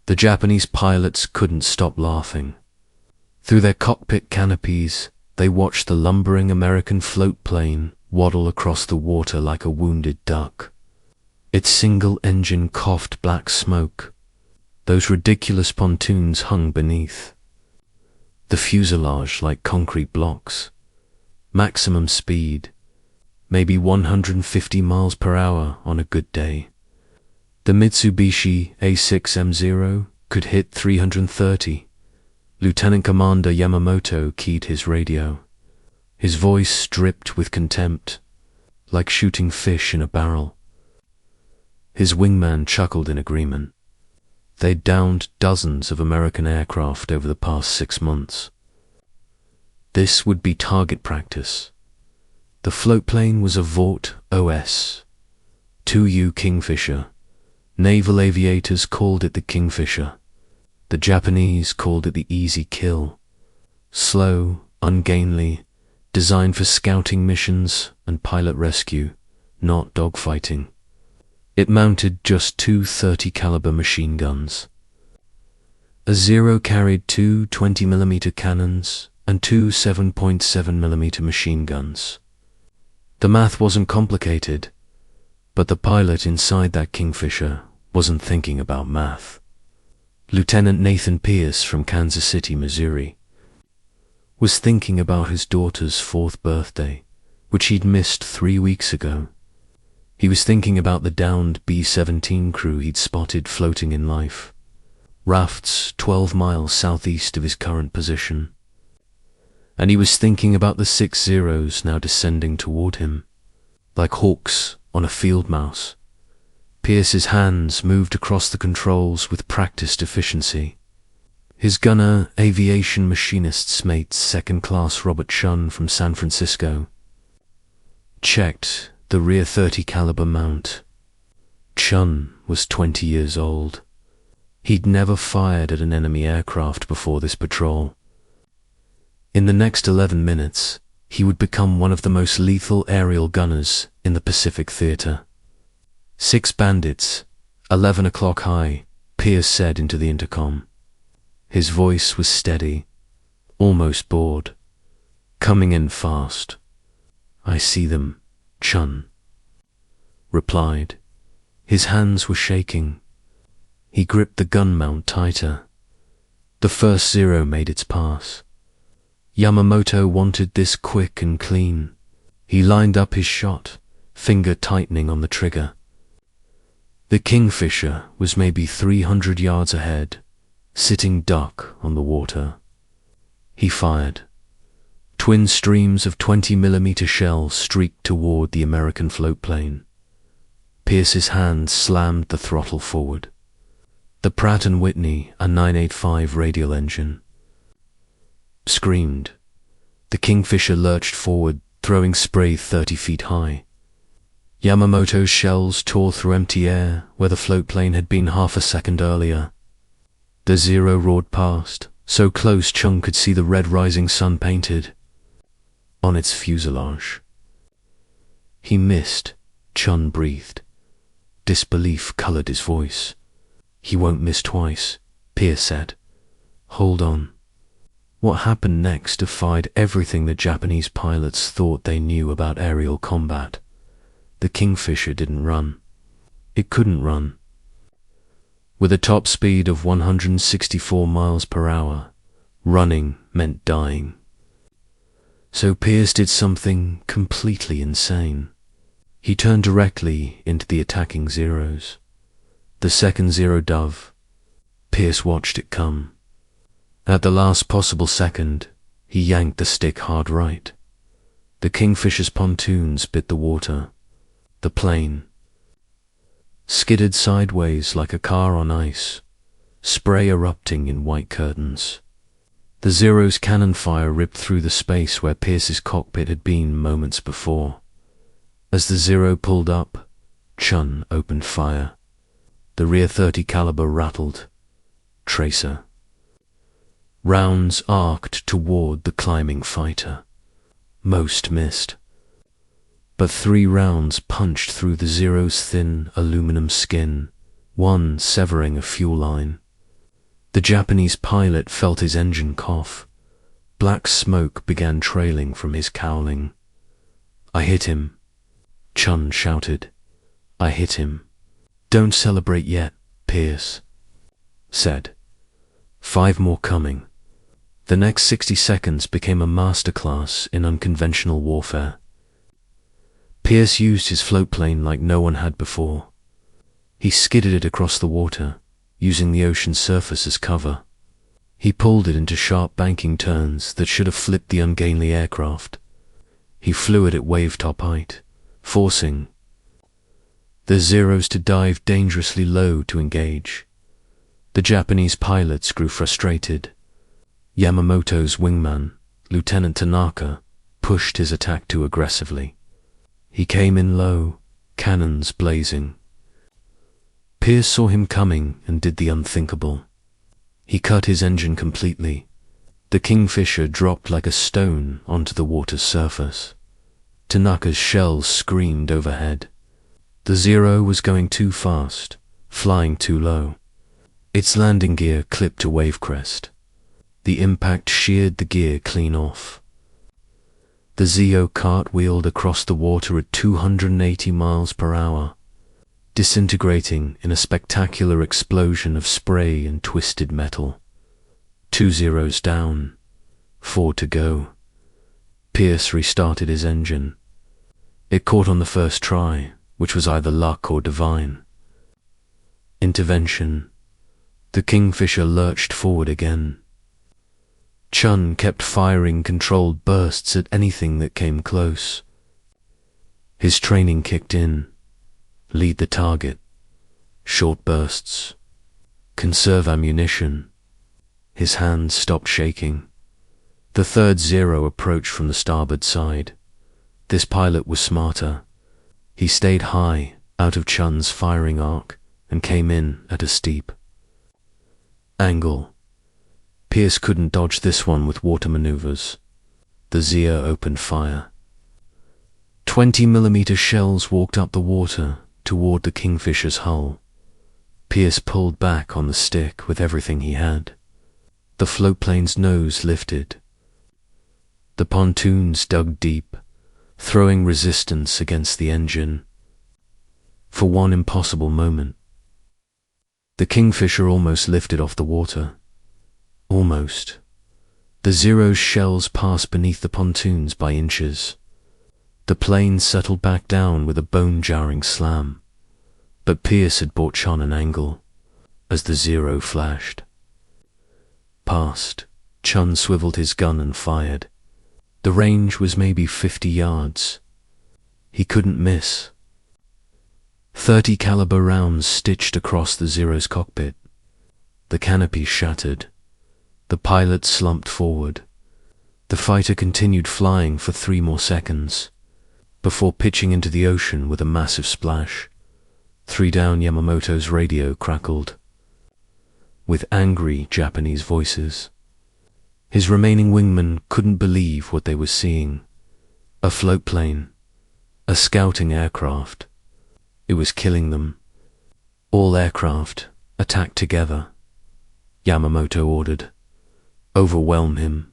The Japanese pilots couldn't stop laughing. Through their cockpit canopies, they watched the lumbering American floatplane waddle across the water like a wounded duck. Its single engine coughed black smoke. Those ridiculous pontoons hung beneath. The fuselage like concrete blocks. Maximum speed, maybe 150 miles per hour on a good day. The Mitsubishi A6M0 could hit 330. Lieutenant Commander Yamamoto keyed his radio. His voice dripped with contempt, like shooting fish in a barrel. His wingman chuckled in agreement. They'd downed dozens of American aircraft over the past 6 months. This would be target practice. The floatplane was a Vought OS2U Kingfisher. Naval aviators called it the Kingfisher. The Japanese called it the Easy Kill. Slow, ungainly, designed for scouting missions and pilot rescue, not dogfighting. It mounted just two .30 caliber machine guns. A Zero carried two 20mm cannons and two 7.7mm machine guns. The math wasn't complicated, but the pilot inside that Kingfisher wasn't thinking about math. Lieutenant Nathan Pierce from Kansas City, Missouri, was thinking about his daughter's 4th birthday, which he'd missed 3 weeks ago. He was thinking about the downed B-17 crew he'd spotted floating in life, rafts 12 miles southeast of his current position. And he was thinking about the 6 Zeros now descending toward him, like hawks on a field mouse. Pierce's hands moved across the controls with practiced efficiency. His gunner, aviation machinist's mate, 2nd Class Robert Chun from San Francisco, checked the rear .30 caliber mount. Chun was 20 years old. He'd never fired at an enemy aircraft before this patrol. In the next 11 minutes, he would become one of the most lethal aerial gunners in the Pacific Theater. 6 bandits, 11 o'clock high, Pierce said into the intercom. His voice was steady, almost bored. Coming in fast. I see them, Chun replied. His hands were shaking. He gripped the gun mount tighter. The first Zero made its pass. Yamamoto wanted this quick and clean. He lined up his shot, finger tightening on the trigger. The Kingfisher was maybe 300 yards ahead, sitting duck on the water. He fired. Twin streams of 20mm shells streaked toward the American floatplane. Pierce's hand slammed the throttle forward. The Pratt & Whitney, a 985 radial engine, screamed. The Kingfisher lurched forward, throwing spray 30 feet high. Yamamoto's shells tore through empty air where the floatplane had been half a second earlier. The Zero roared past, so close Chung could see the red rising sun painted on its fuselage. He missed, Chun breathed. Disbelief colored his voice. He won't miss twice, Pierce said. Hold on. What happened next defied everything the Japanese pilots thought they knew about aerial combat. The Kingfisher didn't run. It couldn't run. With a top speed of 164 miles per hour, running meant dying. So Pierce did something completely insane. He turned directly into the attacking Zeros. The 2nd Zero dove. Pierce watched it come. At the last possible second, he yanked the stick hard right. The Kingfisher's pontoons bit the water. The plane skidded sideways like a car on ice, spray erupting in white curtains. The Zero's cannon fire ripped through the space where Pierce's cockpit had been moments before. As the Zero pulled up, Chun opened fire. The rear .30 caliber rattled. Tracer. Rounds arced toward the climbing fighter. Most missed. But 3 rounds punched through the Zero's thin aluminum skin, one severing a fuel line. The Japanese pilot felt his engine cough. Black smoke began trailing from his cowling. "I hit him," Chun shouted. "I hit him." "Don't celebrate yet," Pierce said. 5 more coming. The next 60 seconds became a masterclass in unconventional warfare. Pierce used his floatplane like no one had before. He skidded it across the water, using the ocean surface as cover. He pulled it into sharp banking turns that should have flipped the ungainly aircraft. He flew it at wave-top height, forcing the Zeros to dive dangerously low to engage. The Japanese pilots grew frustrated. Yamamoto's wingman, Lieutenant Tanaka, pushed his attack too aggressively. He came in low, cannons blazing. Pierce saw him coming and did the unthinkable. He cut his engine completely. The Kingfisher dropped like a stone onto the water's surface. Tanaka's shells screamed overhead. The Zero was going too fast, flying too low. Its landing gear clipped to wave crest. The impact sheared the gear clean off. The Zeo cartwheeled across the water at 280 miles per hour, disintegrating in a spectacular explosion of spray and twisted metal. 2 Zeros down, 4 to go. Pierce restarted his engine. It caught on the first try, which was either luck or divine. Intervention. The Kingfisher lurched forward again. Chun kept firing controlled bursts at anything that came close. His training kicked in. Lead the target. Short bursts. Conserve ammunition. His hands stopped shaking. The third Zero approached from the starboard side. This pilot was smarter. He stayed high, out of Chun's firing arc, and came in at a steep angle. Pierce couldn't dodge this one with water maneuvers. The Zeo opened fire. 20mm shells walked up the water toward the Kingfisher's hull. Pierce pulled back on the stick with everything he had. The floatplane's nose lifted. The pontoons dug deep, throwing resistance against the engine. For one impossible moment, the Kingfisher almost lifted off the water. Almost. The Zero's shells passed beneath the pontoons by inches. The plane settled back down with a bone-jarring slam. But Pierce had brought Chun an angle, as the Zero flashed. Past, Chun swiveled his gun and fired. The range was maybe 50 yards. He couldn't miss. 30 caliber rounds stitched across the Zero's cockpit. The canopy shattered. The pilot slumped forward. The fighter continued flying for 3 more seconds, before pitching into the ocean with a massive splash. 3 down. Yamamoto's radio crackled, with angry Japanese voices. His remaining wingmen couldn't believe what they were seeing. A floatplane, a scouting aircraft. It was killing them. All aircraft, attack together, Yamamoto ordered. Overwhelm him.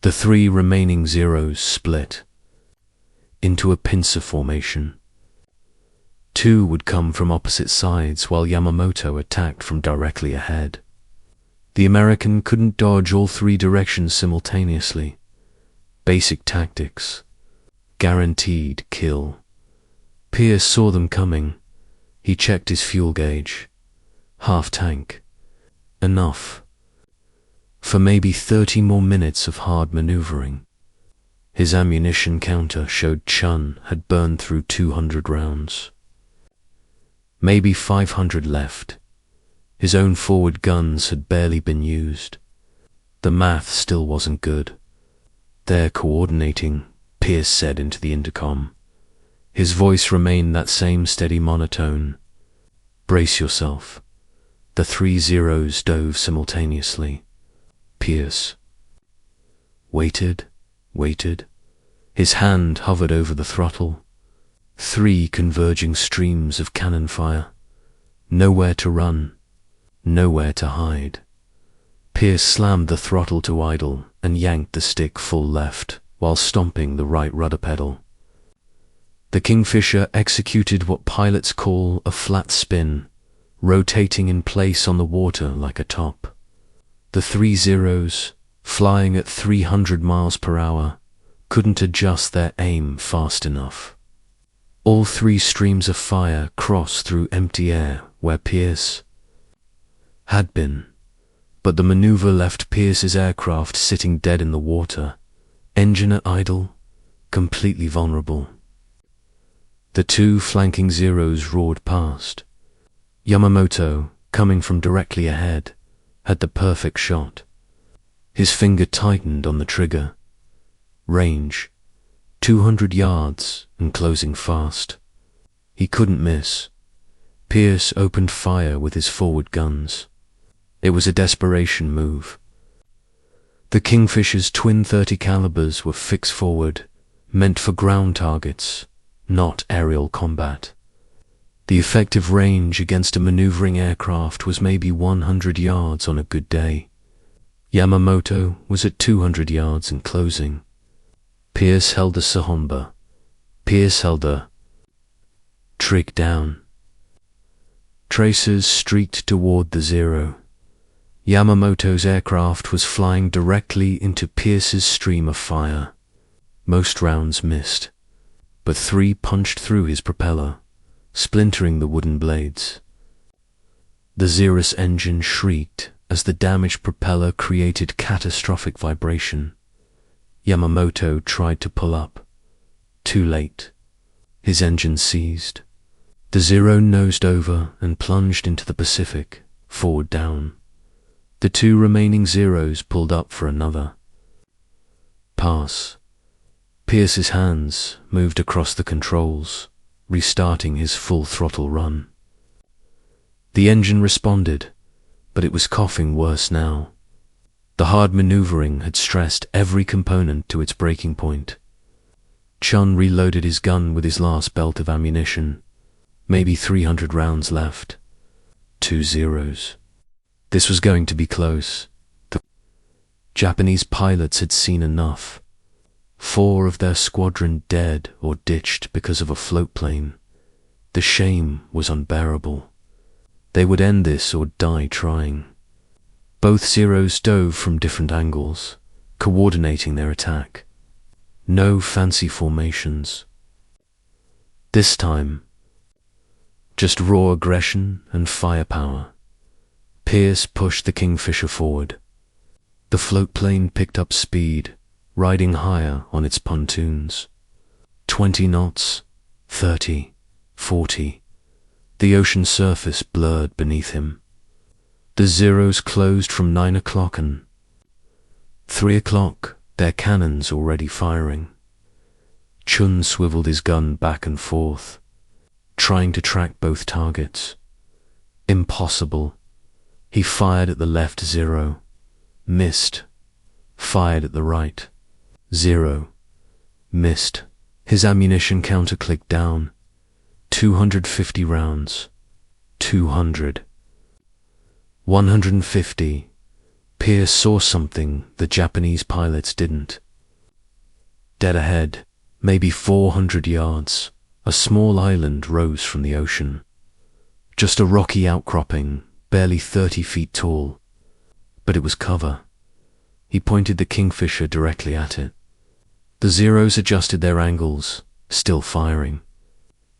The 3 remaining Zeros split into a pincer formation. 2 would come from opposite sides while Yamamoto attacked from directly ahead. The American couldn't dodge all 3 directions simultaneously. Basic tactics. Guaranteed kill. Pierce saw them coming. He checked his fuel gauge. Half tank. Enough for maybe 30 more minutes of hard maneuvering. His ammunition counter showed Chun had burned through 200 rounds. Maybe 500 left. His own forward guns had barely been used. The math still wasn't good. "They're coordinating," Pierce said into the intercom. His voice remained that same steady monotone. "Brace yourself." The 3 Zeros dove simultaneously. Pierce waited. His hand hovered over the throttle. 3 converging streams of cannon fire. Nowhere to run, nowhere to hide. Pierce slammed the throttle to idle and yanked the stick full left while stomping the right rudder pedal. The Kingfisher executed what pilots call a flat spin, rotating in place on the water like a top. The 3 Zeros, flying at 300 miles per hour, couldn't adjust their aim fast enough. All 3 streams of fire crossed through empty air where Pierce had been, but the maneuver left Pierce's aircraft sitting dead in the water, engine at idle, completely vulnerable. The 2 flanking Zeros roared past. Yamamoto, coming from directly ahead, had the perfect shot. His finger tightened on the trigger. Range, 200 yards and closing fast. He couldn't miss. Pierce opened fire with his forward guns. It was a desperation move. The Kingfisher's twin .30 calibers were fixed forward, meant for ground targets, not aerial combat. The effective range against a maneuvering aircraft was maybe 100 yards on a good day. Yamamoto was at 200 yards in closing. Pierce held the Sahomba. Pierce held the trig down. Tracers streaked toward the Zero. Yamamoto's aircraft was flying directly into Pierce's stream of fire. Most rounds missed, but 3 punched through his propeller, splintering the wooden blades. The Zero's engine shrieked as the damaged propeller created catastrophic vibration. Yamamoto tried to pull up. Too late. His engine seized. The Zero nosed over and plunged into the Pacific, forward down. The 2 remaining Zeros pulled up for another pass. Pierce's hands moved across the controls, restarting his full throttle run. The engine responded, but it was coughing worse now. The hard maneuvering had stressed every component to its breaking point. Chun reloaded his gun with his last belt of ammunition. Maybe 300 rounds left. 2 Zeros. This was going to be close. The Japanese pilots had seen enough. 4 of their squadron dead or ditched because of a floatplane. The shame was unbearable. They would end this or die trying. Both Zeros dove from different angles, coordinating their attack. No fancy formations. This time, just raw aggression and firepower. Pierce pushed the Kingfisher forward. The floatplane picked up speed, riding higher on its pontoons. 20 knots, 30, 40. The ocean surface blurred beneath him. The Zeros closed from 9 o'clock and 3 o'clock, their cannons already firing. Chun swiveled his gun back and forth, trying to track both targets. Impossible. He fired at the left Zero, missed. Fired at the right. 0. Missed. His ammunition counter clicked down. 250 rounds. 200. 150. Pierce saw something the Japanese pilots didn't. Dead ahead, maybe 400 yards, a small island rose from the ocean. Just a rocky outcropping, barely 30 feet tall. But it was cover. He pointed the Kingfisher directly at it. The Zeros adjusted their angles, still firing.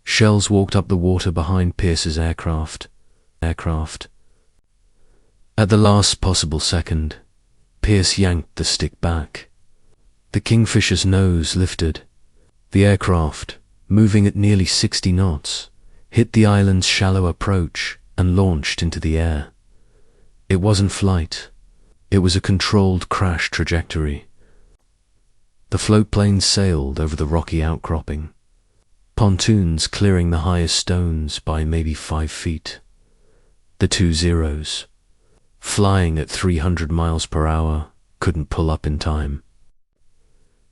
Shells walked up the water behind Pierce's aircraft. At the last possible second, Pierce yanked the stick back. The Kingfisher's nose lifted. The aircraft, moving at nearly 60 knots, hit the island's shallow approach and launched into the air. It wasn't flight. It was a controlled crash trajectory. The floatplane sailed over the rocky outcropping, pontoons clearing the highest stones by maybe 5 feet. The 2 Zeros, flying at 300 miles per hour, couldn't pull up in time.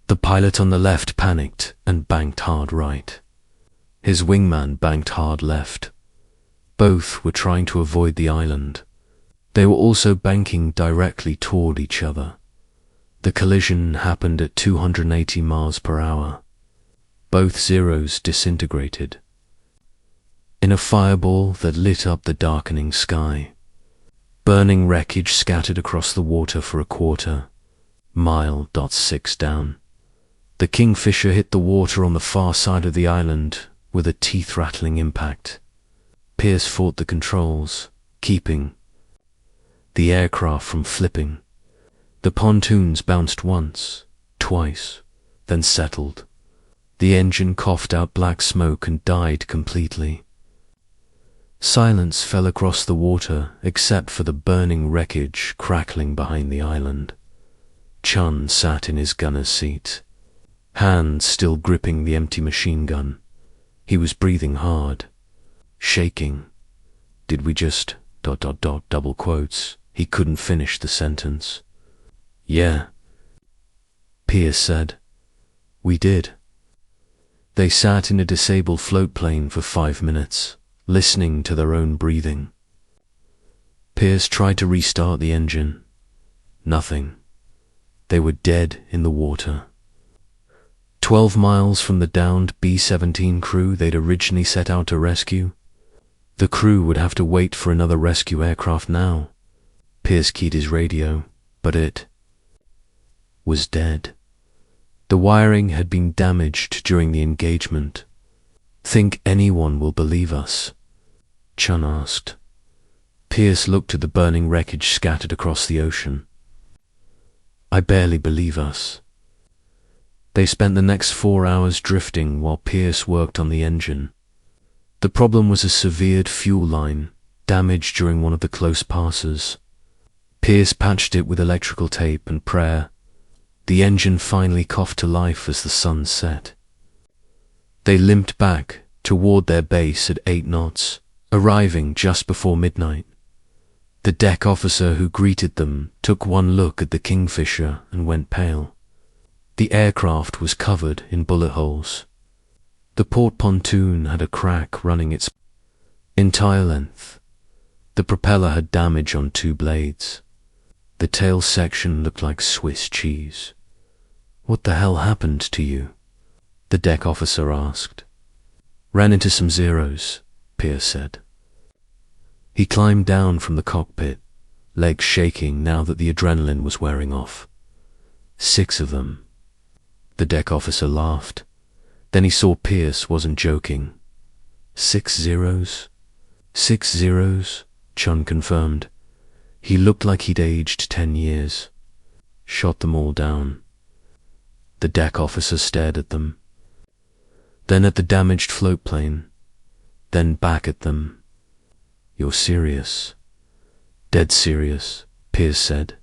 The pilot on the left panicked and banked hard right. His wingman banked hard left. Both were trying to avoid the island. They were also banking directly toward each other. The collision happened at 280 miles per hour. Both Zeros disintegrated in a fireball that lit up the darkening sky. Burning wreckage scattered across the water for a quarter-mile. 6 down. The Kingfisher hit the water on the far side of the island with a teeth-rattling impact. Pierce fought the controls, keeping the aircraft from flipping. The pontoons bounced once, twice, then settled. The engine coughed out black smoke and died completely. Silence fell across the water except for the burning wreckage crackling behind the island. Chun sat in his gunner's seat, hands still gripping the empty machine gun. He was breathing hard, shaking. Did we just ... double quotes. He couldn't finish the sentence. Yeah, Pierce said. We did. They sat in a disabled floatplane for 5 minutes, listening to their own breathing. Pierce tried to restart the engine. Nothing. They were dead in the water. 12 miles from the downed B-17 crew they'd originally set out to rescue. The crew would have to wait for another rescue aircraft now. Pierce keyed his radio, but it was dead. The wiring had been damaged during the engagement. Think anyone will believe us? Chun asked. Pierce looked at the burning wreckage scattered across the ocean. I barely believe us. They spent the next 4 hours drifting while Pierce worked on the engine. The problem was a severed fuel line, damaged during one of the close passes. Pierce patched it with electrical tape and prayer. The engine finally coughed to life as the sun set. They limped back toward their base at 8 knots, arriving just before midnight. The deck officer who greeted them took one look at the Kingfisher and went pale. The aircraft was covered in bullet holes. The port pontoon had a crack running its entire length. The propeller had damage on 2 blades. The tail section looked like Swiss cheese. What the hell happened to you? The deck officer asked. Ran into some Zeros, Pierce said. He climbed down from the cockpit, legs shaking now that the adrenaline was wearing off. 6 of them. The deck officer laughed. Then he saw Pierce wasn't joking. 6 Zeros? 6 Zeros, Chun confirmed. He looked like he'd aged 10 years. Shot them all down. The deck officer stared at them, then at the damaged floatplane, then back at them. You're serious? Dead serious, Pierce said.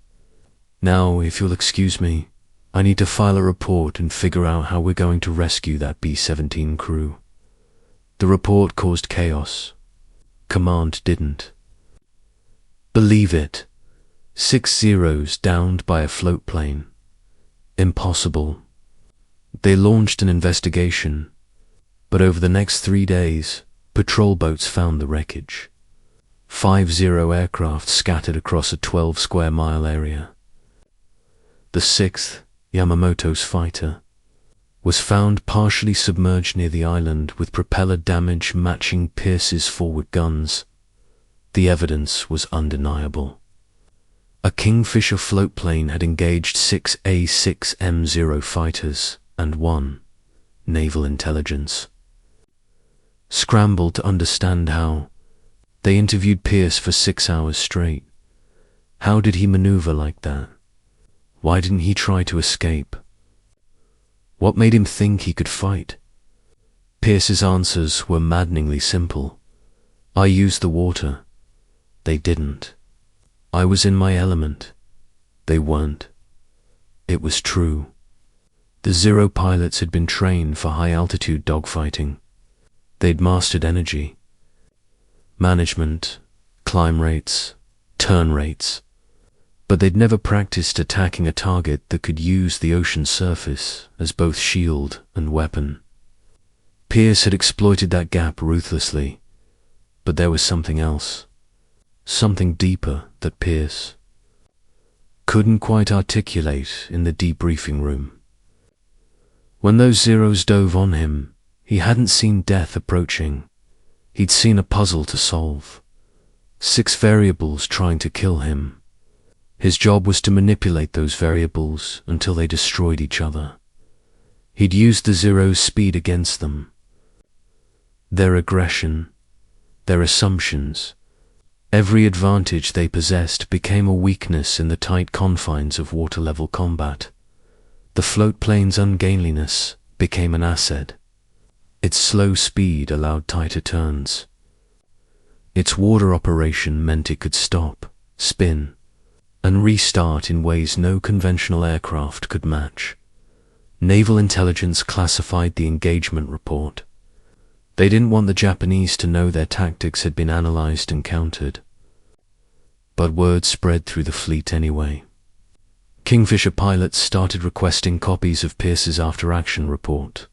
Now, if you'll excuse me, I need to file a report and figure out how we're going to rescue that B-17 crew. The report caused chaos. Command didn't. Believe it. 6 Zeros downed by a floatplane. Impossible. They launched an investigation, but over the next 3 days, patrol boats found the wreckage. 5 Zero aircraft scattered across a 12-square-mile area. The 6th, Yamamoto's fighter, was found partially submerged near the island with propeller damage matching Pierce's forward guns. The evidence was undeniable. A Kingfisher floatplane had engaged 6 A-6M0 fighters and 1 naval intelligence. Scrambled to understand how, they interviewed Pierce for 6 hours straight. How did he maneuver like that? Why didn't he try to escape? What made him think he could fight? Pierce's answers were maddeningly simple. I used the water. They didn't. I was in my element. They weren't. It was true. The Zero pilots had been trained for high-altitude dogfighting. They'd mastered energy, management, climb rates, turn rates, but they'd never practiced attacking a target that could use the ocean surface as both shield and weapon. Pierce had exploited that gap ruthlessly, but there was something else. something deeper that Pierce couldn't quite articulate in the debriefing room. When those Zeros dove on him, he hadn't seen death approaching. He'd seen a puzzle to solve. 6 variables trying to kill him. His job was to manipulate those variables until they destroyed each other. He'd used the Zeros' speed against them. Their aggression, their assumptions, every advantage they possessed became a weakness in the tight confines of water-level combat. The floatplane's ungainliness became an asset. Its slow speed allowed tighter turns. Its water operation meant it could stop, spin, and restart in ways no conventional aircraft could match. Naval intelligence classified the engagement report. They didn't want the Japanese to know their tactics had been analyzed and countered. But word spread through the fleet anyway. Kingfisher pilots started requesting copies of Pierce's after-action report.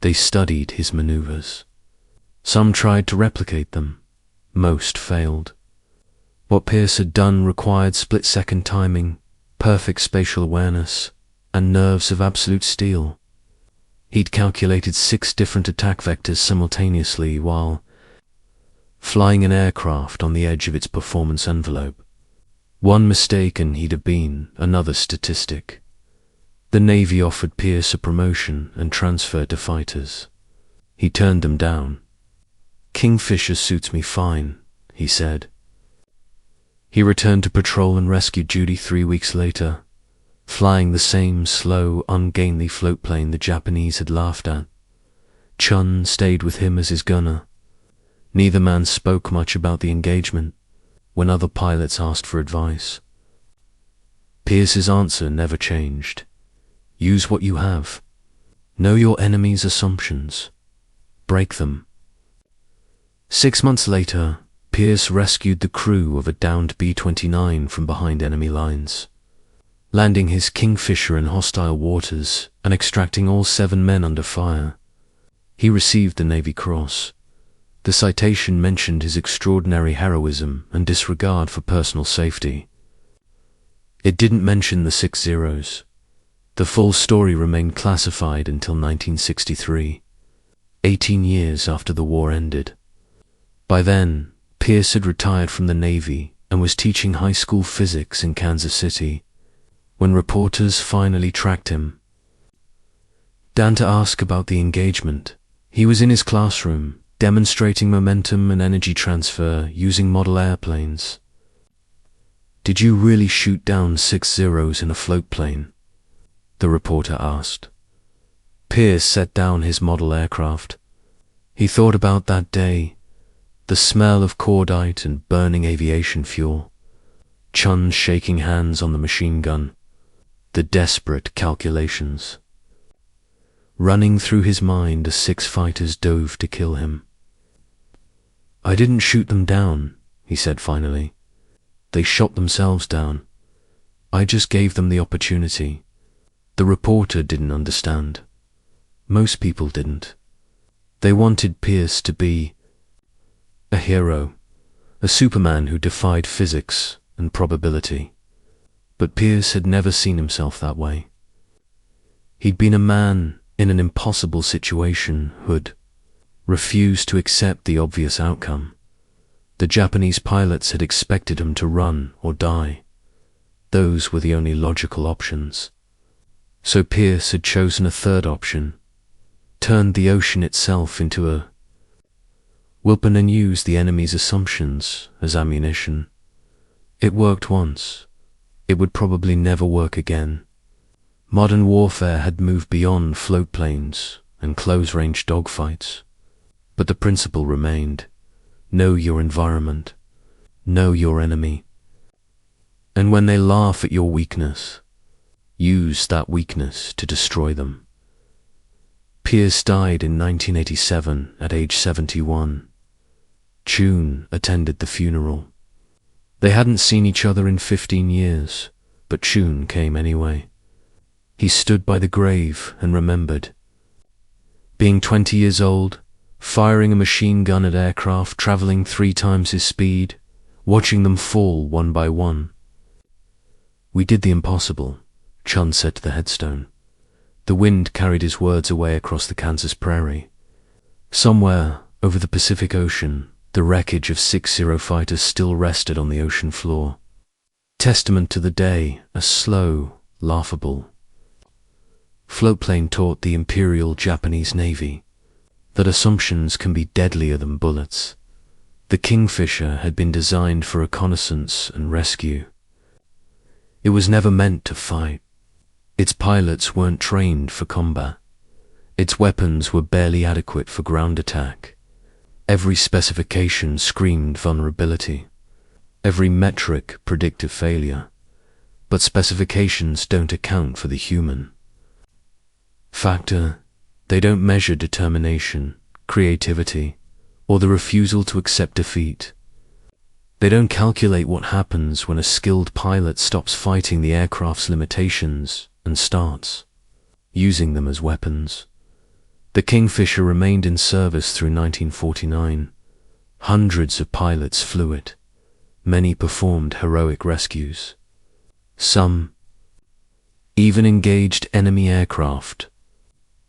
They studied his maneuvers. Some tried to replicate them. Most failed. What Pierce had done required split-second timing, perfect spatial awareness, and nerves of absolute steel. He'd calculated 6 different attack vectors simultaneously while flying an aircraft on the edge of its performance envelope. One mistake and he'd have been another statistic. The Navy offered Pierce a promotion and transfer to fighters. He turned them down. "Kingfisher suits me fine," he said. He returned to patrol and rescue duty 3 weeks later, flying the same slow, ungainly floatplane the Japanese had laughed at. Chun stayed with him as his gunner. Neither man spoke much about the engagement when other pilots asked for advice. Pierce's answer never changed. Use what you have. Know your enemy's assumptions. Break them. 6 months later, Pierce rescued the crew of a downed B-29 from behind enemy lines. Landing his Kingfisher in hostile waters and extracting all 7 men under fire. He received the Navy Cross. The citation mentioned his extraordinary heroism and disregard for personal safety. It didn't mention the 6 Zeros. The full story remained classified until 1963, 18 years after the war ended. By then, Pierce had retired from the Navy and was teaching high school physics in Kansas City when reporters finally tracked him down to ask about the engagement. He was in his classroom, demonstrating momentum and energy transfer using model airplanes. "Did you really shoot down 6 Zeros in a floatplane?" the reporter asked. Pierce set down his model aircraft. He thought about that day, the smell of cordite and burning aviation fuel, Chun shaking hands on the machine gun, the desperate calculations. Running through his mind as 6 fighters dove to kill him. "I didn't shoot them down," he said finally. "They shot themselves down. I just gave them the opportunity." The reporter didn't understand. Most people didn't. They wanted Pierce to be a hero, a Superman who defied physics and probability. But Pierce had never seen himself that way. He'd been a man in an impossible situation who'd refused to accept the obvious outcome. The Japanese pilots had expected him to run or die. Those were the only logical options. So Pierce had chosen a third option, turned the ocean itself into a weapon and used the enemy's assumptions as ammunition. It worked once. It would probably never work again. Modern warfare had moved beyond floatplanes and close-range dogfights. But the principle remained. Know your environment. Know your enemy. And when they laugh at your weakness, use that weakness to destroy them. Pierce died in 1987 at age 71. Chun attended the funeral. They hadn't seen each other in 15 years, but Chun came anyway. He stood by the grave and remembered. Being 20 years old, firing a machine gun at aircraft traveling 3 times his speed, watching them fall one by one. "We did the impossible," Chun said to the headstone. The wind carried his words away across the Kansas prairie. Somewhere over the Pacific Ocean, the wreckage of 60 fighters still rested on the ocean floor. Testament to the day, a slow, laughable. Floatplane taught the Imperial Japanese Navy that assumptions can be deadlier than bullets. The Kingfisher had been designed for reconnaissance and rescue. It was never meant to fight. Its pilots weren't trained for combat. Its weapons were barely adequate for ground attack. Every specification screamed vulnerability. Every metric predicted failure. But specifications don't account for the human factor. They don't measure determination, creativity, or the refusal to accept defeat. They don't calculate what happens when a skilled pilot stops fighting the aircraft's limitations and starts using them as weapons. The Kingfisher remained in service through 1949. Hundreds of pilots flew it. Many performed heroic rescues. Some even engaged enemy aircraft,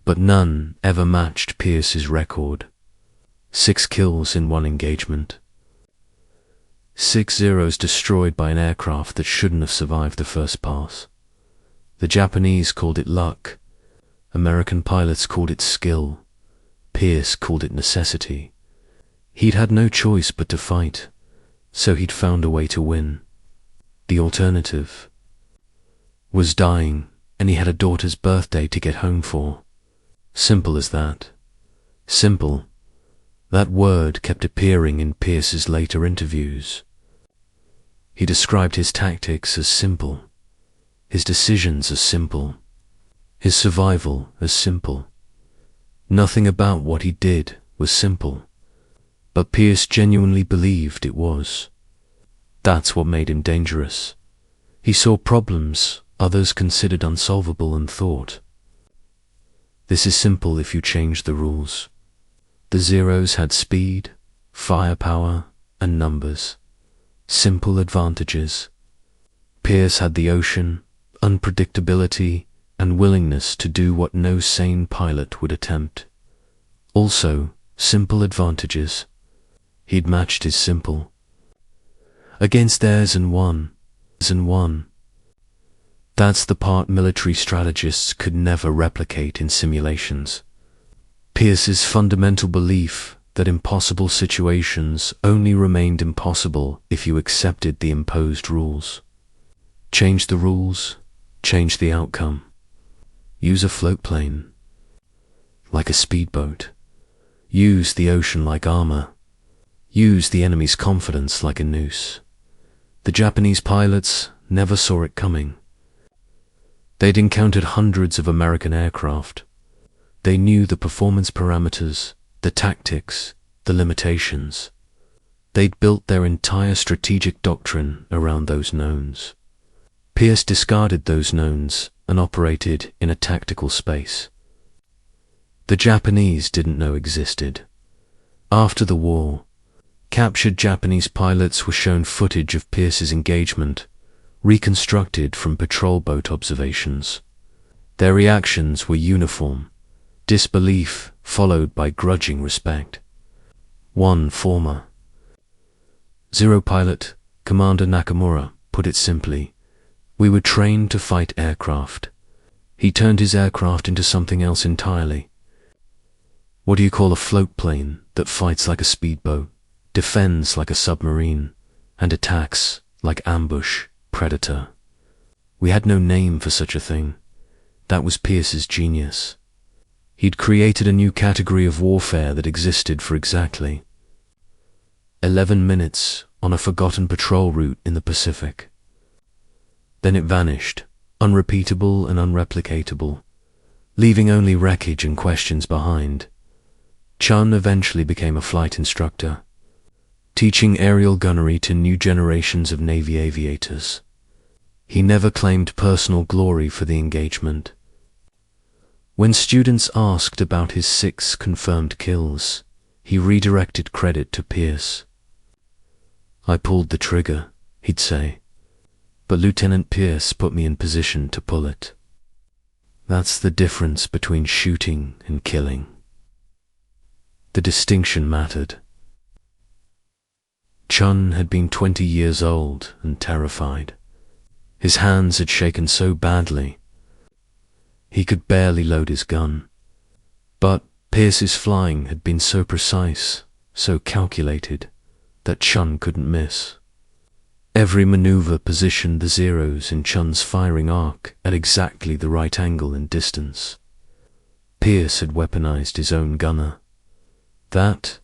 but none ever matched Pierce's record. 6 kills in one engagement. 6 Zeros destroyed by an aircraft that shouldn't have survived the first pass. The Japanese called it luck. American pilots called it skill. Pierce called it necessity. He'd had no choice but to fight, so he'd found a way to win. The alternative was dying, and he had a daughter's birthday to get home for. Simple as that. Simple. That word kept appearing in Pierce's later interviews. He described his tactics as simple, his decisions as simple, his survival as simple. Nothing about what he did was simple, but Pierce genuinely believed it was. That's what made him dangerous. He saw problems others considered unsolvable and thought, "This is simple if you change the rules." The Zeros had speed, firepower, and numbers. Simple advantages. Pierce had the ocean, unpredictability, and willingness to do what no sane pilot would attempt. Also, simple advantages. He'd matched his simple against theirs and won. That's the part military strategists could never replicate in simulations. Pierce's fundamental belief that impossible situations only remained impossible if you accepted the imposed rules. Change the rules, change the outcome. Use a floatplane like a speedboat. Use the ocean like armor. Use the enemy's confidence like a noose. The Japanese pilots never saw it coming. They'd encountered hundreds of American aircraft. They knew the performance parameters, the tactics, the limitations. They'd built their entire strategic doctrine around those knowns. Pierce discarded those knowns and operated in a tactical space the Japanese didn't know existed. After the war, captured Japanese pilots were shown footage of Pierce's engagement, reconstructed from patrol boat observations. Their reactions were uniform: disbelief followed by grudging respect. One former Zero pilot, Commander Nakamura, put it simply, "We were trained to fight aircraft." He turned his aircraft into something else entirely. What do you call a floatplane that fights like a speedboat, defends like a submarine, and attacks like ambush, predator? We had no name for such a thing. That was Pierce's genius. He'd created a new category of warfare that existed for exactly 11 minutes on a forgotten patrol route in the Pacific. Then it vanished, unrepeatable and unreplicatable, leaving only wreckage and questions behind. Chun eventually became a flight instructor, teaching aerial gunnery to new generations of Navy aviators. He never claimed personal glory for the engagement. When students asked about his 6 confirmed kills, he redirected credit to Pierce. I pulled the trigger, he'd say, but Lieutenant Pierce put me in position to pull it. That's the difference between shooting and killing. The distinction mattered. Chun had been 20 years old and terrified. His hands had shaken so badly, he could barely load his gun. But Pierce's flying had been so precise, so calculated, that Chun couldn't miss. Every maneuver positioned the Zeros in Chun's firing arc at exactly the right angle and distance. Pierce had weaponized his own gunner. That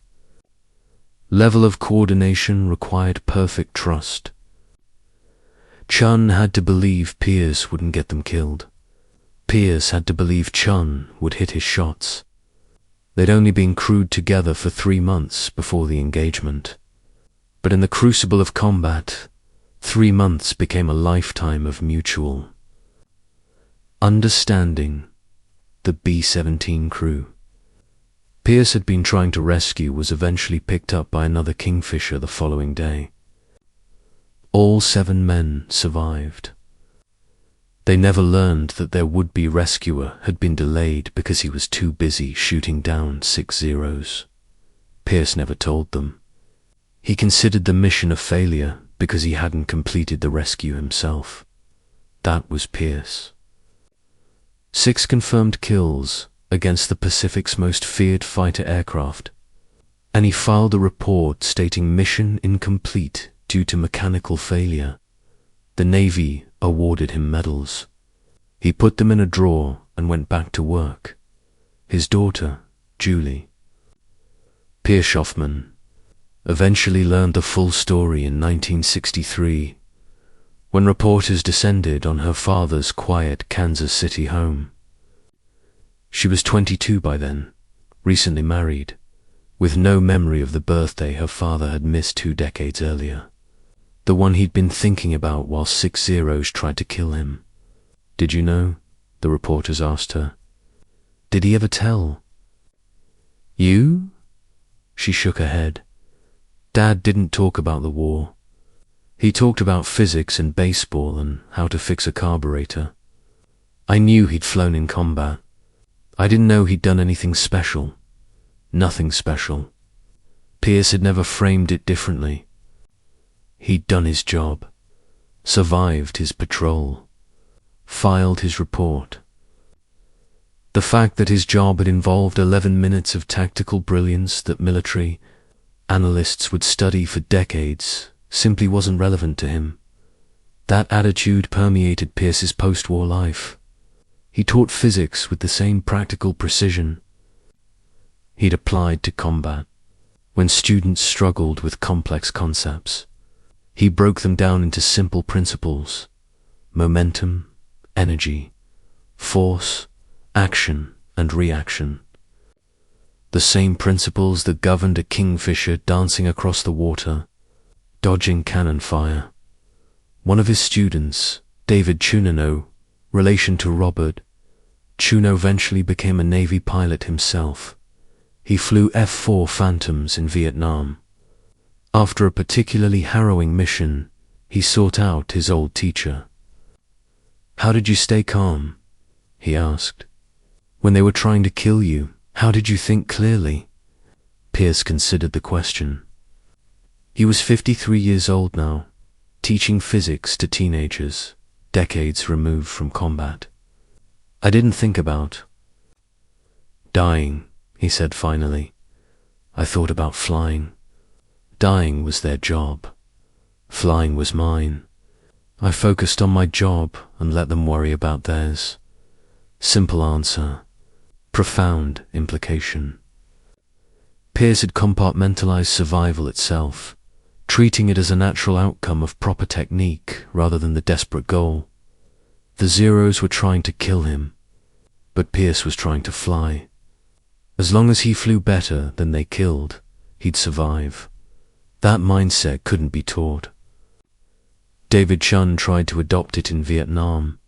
level of coordination required perfect trust. Chun had to believe Pierce wouldn't get them killed. Pierce had to believe Chun would hit his shots. They'd only been crewed together for 3 months before the engagement. But in the crucible of combat, 3 months became a lifetime of mutual understanding. The B-17 crew Pierce had been trying to rescue was eventually picked up by another Kingfisher the following day. All 7 men survived. They never learned that their would-be rescuer had been delayed because he was too busy shooting down 6 Zeros. Pierce never told them. He considered the mission a failure because he hadn't completed the rescue himself. That was Pierce. 6 confirmed kills against the Pacific's most feared fighter aircraft, and he filed a report stating mission incomplete due to mechanical failure. The Navy awarded him medals. He put them in a drawer and went back to work. His daughter, Julie Piershoffman, eventually learned the full story in 1963 when reporters descended on her father's quiet Kansas City home. She was 22 by then, recently married, with no memory of the birthday her father had missed 2 decades earlier, the one he'd been thinking about while 6 Zeros tried to kill him. "Did you know?" the reporters asked her. "Did he ever tell?" "You?" She shook her head. "Dad didn't talk about the war. He talked about physics and baseball and how to fix a carburetor. I knew he'd flown in combat. I didn't know he'd done anything special. Nothing special." Pierce had never framed it differently. He'd done his job, survived his patrol, filed his report. The fact that his job had involved 11 minutes of tactical brilliance that military analysts would study for decades simply wasn't relevant to him. That attitude permeated Pierce's post-war life. He taught physics with the same practical precision he'd applied to combat. When students struggled with complex concepts, he broke them down into simple principles: momentum, energy, force, action, and reaction. The same principles that governed a Kingfisher dancing across the water, dodging cannon fire. One of his students, David Chunino, relation to Robert, Chuno eventually became a Navy pilot himself. He flew F-4 Phantoms in Vietnam. After a particularly harrowing mission, he sought out his old teacher. "How did you stay calm?" he asked. "When they were trying to kill you, how did you think clearly?" Pierce considered the question. He was 53 years old now, teaching physics to teenagers, decades removed from combat. "I didn't think about dying," he said finally. "I thought about flying. Dying was their job. Flying was mine. I focused on my job and let them worry about theirs." Simple answer, profound implication. Pierce had compartmentalized survival itself, treating it as a natural outcome of proper technique rather than the desperate goal. The Zeros were trying to kill him, but Pierce was trying to fly. As long as he flew better than they killed, he'd survive. That mindset couldn't be taught. David Chun tried to adopt it in Vietnam.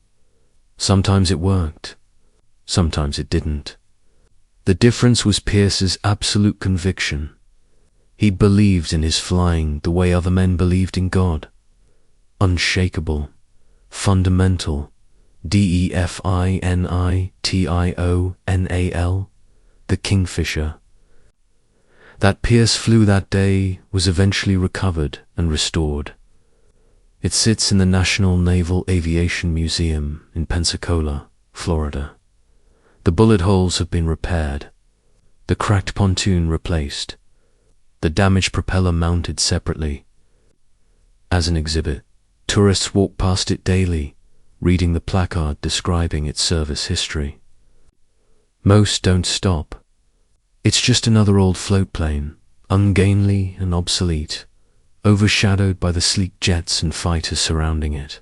Sometimes it worked, sometimes it didn't. The difference was Pierce's absolute conviction. He believed in his flying the way other men believed in God. Unshakable, fundamental, DEFINITIONAL, the Kingfisher. That Pierce flew that day was eventually recovered and restored. It sits in the National Naval Aviation Museum in Pensacola, Florida. The bullet holes have been repaired, the cracked pontoon replaced, the damaged propeller mounted separately. As an exhibit, tourists walk past it daily, reading the placard describing its service history. Most don't stop. It's just another old floatplane, ungainly and obsolete, overshadowed by the sleek jets and fighters surrounding it.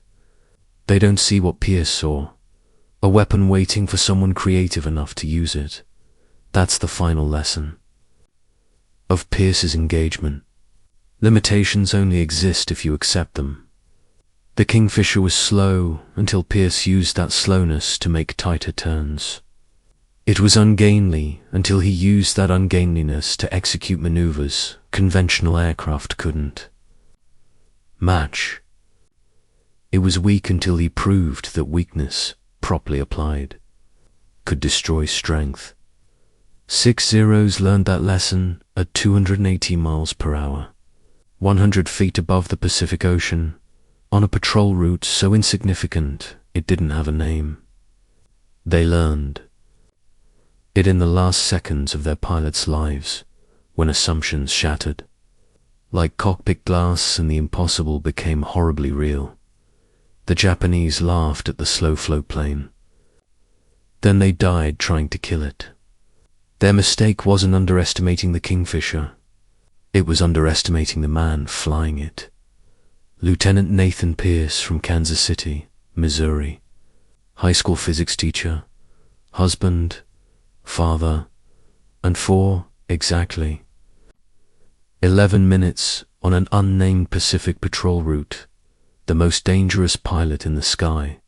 They don't see what Pierce saw, a weapon waiting for someone creative enough to use it. That's the final lesson of Pierce's engagement. Limitations only exist if you accept them. The Kingfisher was slow until Pierce used that slowness to make tighter turns. It was ungainly until he used that ungainliness to execute maneuvers conventional aircraft couldn't match. It was weak until he proved that weakness, properly applied, could destroy strength. 6 Zeros learned that lesson at 280 miles per hour, 100 feet above the Pacific Ocean, on a patrol route so insignificant it didn't have a name. They learned it in the last seconds of their pilots' lives, when assumptions shattered. Like cockpit glass and the impossible became horribly real. The Japanese laughed at the slow floatplane. Then they died trying to kill it. Their mistake wasn't underestimating the Kingfisher. It was underestimating the man flying it. Lieutenant Nathan Pierce from Kansas City, Missouri. High school physics teacher, husband, father, and for, exactly, 11 minutes on an unnamed Pacific patrol route, the most dangerous pilot in the sky.